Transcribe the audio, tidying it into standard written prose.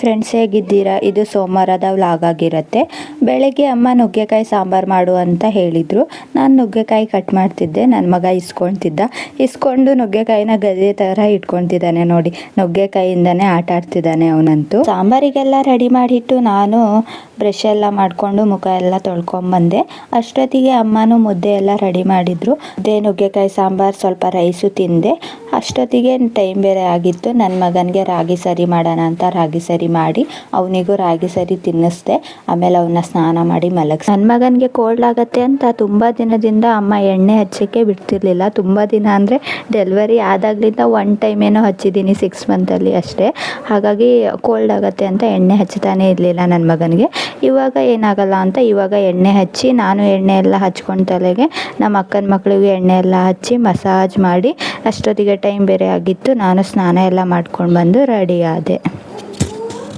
Friends, ಹೇಗಿದ್ದೀರಾ? ಇದು ಸೋಮವಾರದ ವ್ಲಾಗ್ ಆಗಿರುತ್ತೆ. ಬೆಳಗ್ಗೆ ಅಮ್ಮ ನುಗ್ಗೆಕಾಯಿ ಸಾಂಬಾರು ಮಾಡು ಅಂತ ಹೇಳಿದರು. ನಾನು ನುಗ್ಗೆಕಾಯಿ ಕಟ್ ಮಾಡ್ತಿದ್ದೆ. ನನ್ನ ಮಗ ಇಸ್ಕೊಂಡು ನುಗ್ಗೆಕಾಯಿನ ಗದೆ ಥರ ಇಟ್ಕೊತಿದ್ದಾನೆ ನೋಡಿ. ನುಗ್ಗೆಕಾಯಿಂದನೇ ಆಟ ಆಡ್ತಿದ್ದಾನೆ ಅವನಂತೂ. ಸಾಂಬಾರಿಗೆಲ್ಲ ರೆಡಿ ಮಾಡಿಟ್ಟು ನಾನು ಬ್ರಷ್ ಎಲ್ಲ ಮಾಡಿಕೊಂಡು ಮುಖ ಎಲ್ಲ ತೊಳ್ಕೊಂಬಂದೆ. ಅಷ್ಟೊತ್ತಿಗೆ ಅಮ್ಮನೂ ಮುದ್ದೆ ಎಲ್ಲ ರೆಡಿ ಮಾಡಿದರು. ನುಗ್ಗೆಕಾಯಿ ಸಾಂಬಾರು, ಸ್ವಲ್ಪ ರೈಸು ತಿಂದೆ. ಅಷ್ಟೊತ್ತಿಗೆ ಟೈಮ್ ಬೇರೆ ಆಗಿತ್ತು. ನನ್ನ ಮಗನಿಗೆ ರಾಗಿ ಸರಿ ಮಾಡೋಣ ಅಂತ ರಾಗಿ ಸರಿ ಮಾಡಿ ಅವನಿಗೂ ರಾಗಿ ಸರಿ ತಿನ್ನಿಸ್ದೆ. ಆಮೇಲೆ ಅವನ್ನ ಸ್ನಾನ ಮಾಡಿ ಮಲಗಿಸಿ. ನನ್ನ ಮಗನಿಗೆ ಕೋಲ್ಡ್ ಆಗುತ್ತೆ ಅಂತ ತುಂಬ ದಿನದಿಂದ ಅಮ್ಮ ಎಣ್ಣೆ ಹಚ್ಚೋಕ್ಕೆ ಬಿಡ್ತಿರ್ಲಿಲ್ಲ. ತುಂಬ ದಿನ ಅಂದರೆ ಡೆಲಿವರಿ ಆದಾಗಲಿಂದ ಒನ್ ಟೈಮ್ ಏನೋ ಹಚ್ಚಿದ್ದೀನಿ, 6 ಮಂತಲ್ಲಿ ಅಷ್ಟೇ. ಹಾಗಾಗಿ ಕೋಲ್ಡ್ ಆಗುತ್ತೆ ಅಂತ ಎಣ್ಣೆ ಹಚ್ತಾನೇ ಇರಲಿಲ್ಲ ನನ್ನ ಮಗನಿಗೆ. ಇವಾಗ ಏನಾಗಲ್ಲ ಅಂತ ಇವಾಗ ಎಣ್ಣೆ ಹಚ್ಚಿ, ನಾನು ಎಣ್ಣೆ ಎಲ್ಲ ಹಚ್ಕೊಂಡು ತಲೆಗೆ, ನಮ್ಮ ಅಕ್ಕನ ಮಕ್ಕಳಿಗೆ ಎಣ್ಣೆ ಎಲ್ಲ ಹಚ್ಚಿ ಮಸಾಜ್ ಮಾಡಿ, ಅಷ್ಟೊತ್ತಿಗೆ ಟೈಮ್ ಬೇರೆ ಆಗಿತ್ತು. ನಾನು ಸ್ನಾನ ಎಲ್ಲ ಮಾಡ್ಕೊಂಡು ಬಂದು ರೆಡಿ ಆದೆ.